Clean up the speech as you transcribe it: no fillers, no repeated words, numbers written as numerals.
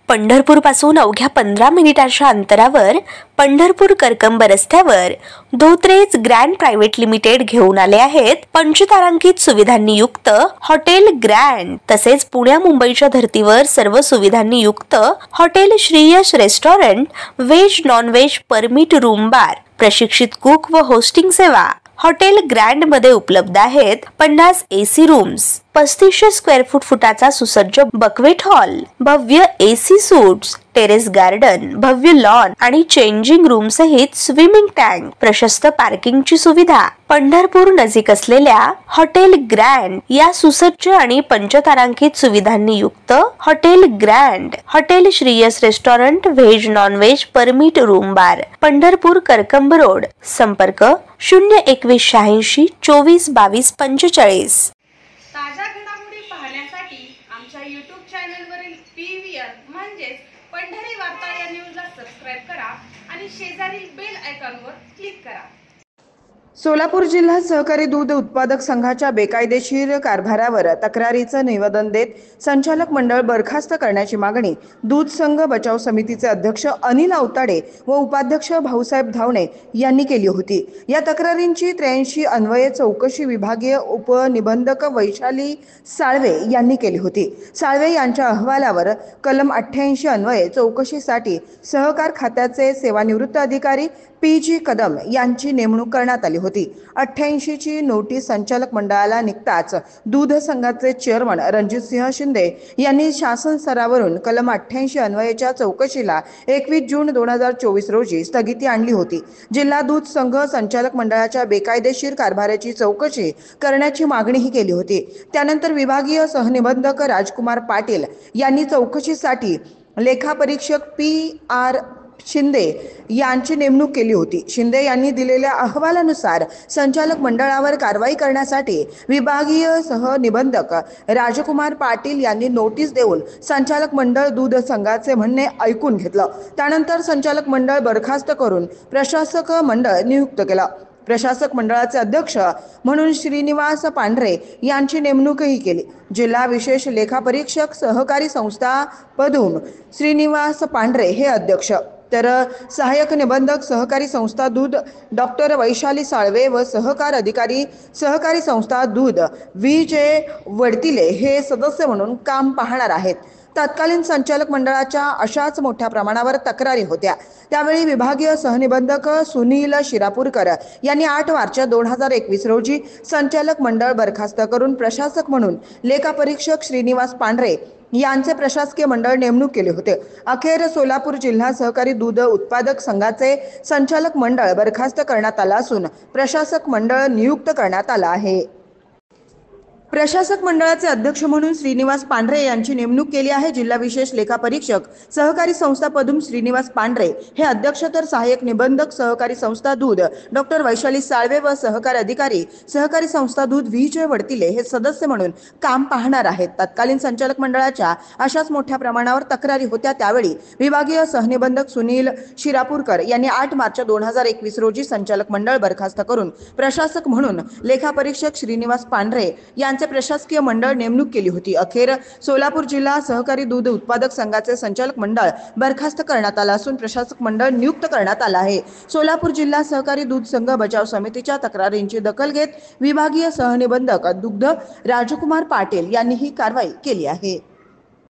पंढरपूर पासून अवघ्या 15 मिनिटांच्या अंतरावर पंढरपूर करकंब रस्त्यावर धोत्रेज ग्रँड प्रायव्हेट लिमिटेड घेऊन आले आहेत पंचतारांकित सुविधांनी युक्त हॉटेल ग्रँड। तसेच पुण्या मुंबईच्या धर्तीवर सर्व सुविधांनी युक्त hotel Shriyash restaurant, veg non veg permit room bar, प्रशिक्षित कुक व होस्टिंग सेवा हॉटेल ग्रँड मध्ये उपलब्ध आहेत। 50 एसी रूम्स, 3500 स्क्वेअर फुटाचा सुसज्ज बक्वेट हॉल, भव्य एसी सूट्स, टेरेस गार्डन, भव्य लॉन आणि चेंजिंग रूम सहित स्विमिंग टँक, प्रशस्त पार्किंगची सुविधा। पंढरपूर नजीक असलेल्या हॉटेल ग्रँड या सुसज्ज आणि पंचतारांकित सुविधांनी युक्त hotel grand, hotel Shriyas restaurant, veg non veg permit room बार, पंढरपूर करकंब रोड। संपर्क 02186 24 22 45। ताज्या घडामोडी पाहण्यासाठी आमच्या YouTube चॅनलवरील PVR म्हणजेच पंढरी वार्ता या न्यूजला सबस्क्राइब करा आणि शेजारील बेल आयकॉनवर क्लिक करा। सोलापूर जिल्हा सहकारी दूध उत्पादक संघाच्या बेकायदेशीर कारभारावर तक्रारीचं निवेदन देत संचालक मंडळ बरखास्त करण्याची मागणी दूध संघ बचाव समितीचे अध्यक्ष अनिल अवताडे व उपाध्यक्ष भाऊसाहेब धावणे यांनी केली होती। या तक्रारींची 83 अन्वये चौकशी विभागीय उपनिबंधक वैशाली साळवे यांनी केली होती। साळवे यांच्या अहवालावर कलम 88 अन्वये चौकशीसाठी सहकार खात्याचे सेवानिवृत्त अधिकारी PG कदम यांची नेमणूक करण्यात आली होती। 88 ची नोटीस संचालक मंडळाला निघताच दूध संघाचे चेअरमन रणजितसिंह शिंदे यांनी शासन स्तरावरून कलम 88 अन्वयेच्या चौकशीला 21 जून 2024 रोजी स्थगिती आणली होती। जिल्हा दूध संघ संचालक मंडळाच्या बेकायदेशीर कारभाराची चौकशी करण्याची मागणीही केली होती। त्यानंतर विभागीय सहनिबंधक राजकुमार पाटील यांनी चौकशीसाठी लेखापरीक्षक PR शिंदे यांची नेमणूक केली होती। शिंदे यांनी दिलेल्या अहवालानुसार संचालक मंडळावर कारवाई करण्यासाठी विभागीय सहनिबंधक राजकुमार पाटील यांनी नोटीस देऊन संचालक मंडळ दूध संघाचे म्हणणे ऐकून घेतलं। त्यानंतर संचालक मंडळ बरखास्त करून प्रशासक मंडळ नियुक्त केलं। प्रशासक मंडळाचे अध्यक्ष म्हणून श्रीनिवास पांढरे यांची नेमणूकही केली। जिल्हा विशेष लेखापरीक्षक सहकारी संस्था पदूम श्रीनिवास पांढरे हे अध्यक्ष, तर सहाय्यक निबंधक सहकारी संस्था दूध डॉक्टर वैशाली साळवे व सहकार अधिकारी सहकारी संस्था दूध VJ वडतिले हे सदस्य म्हणून काम पाहणार आहेत। तत्कालीन संचालक मंडळाच्या अशाच मोठ्या प्रमाणावर तक्रारी होत्या। त्यावेळी विभागीय सहनिबंधक सुनील शिरापूरकर यांनी 8 मार्च 2021 रोजी संचालक मंडळ बरखास्त करून प्रशासक म्हणून लेखापरीक्षक श्रीनिवास पांढरे यांचे प्रशासकीय मंडळ नेमणूक केले होते। अखेर सोलापूर जिल्हा सहकारी दूध उत्पादक संघाचे संचालक मंडळ बरखास्त करण्यात आला असून प्रशासक मंडळ नियुक्त करण्यात आला आहे। प्रशासक मंडळाचे अध्यक्ष म्हणून श्रीनिवास पांढरे यांची नेमणूक केली आहे। जिल्हा विशेष लेखापरीक्षक सहकारी संस्था पदूम श्रीनिवास पांढरे हे अध्यक्ष, तर सहाय्यक निबंधक सहकारी संस्था दूध डॉक्टर वैशाली साळवे व सहकार अधिकारी सहकारी संस्था दूध VJ वडतिले हे सदस्य म्हणून काम पाहणार आहेत। तत्कालीन संचालक मंडळाच्या अशाच मोठ्या प्रमाणावर तक्रारी होत्या। त्यावेळी विभागीय सहनिबंधक सुनील शिरापूरकर यांनी 8 मार्च 2021 रोजी संचालक मंडळ बरखास्त करून प्रशासक म्हणून लेखापरीक्षक श्रीनिवास पांढरे प्रशासकीय मंडळ नेमणूक केली होती। अखेर सोलापूर जिल्हा सहकारी दूध उत्पादक संघाचे संचालक मंडळ बरखास्त करण्यात आला असून प्रशासक मंडळ नियुक्त करण्यात आला आहे। सोलापूर जिल्हा सहकारी दूध संघ बचाव समितीच्या तक्रारींची दखल घेत विभागीय सहनिबंधक दुग्ध राजकुमार पाटील यांनी ही कारवाई केली आहे।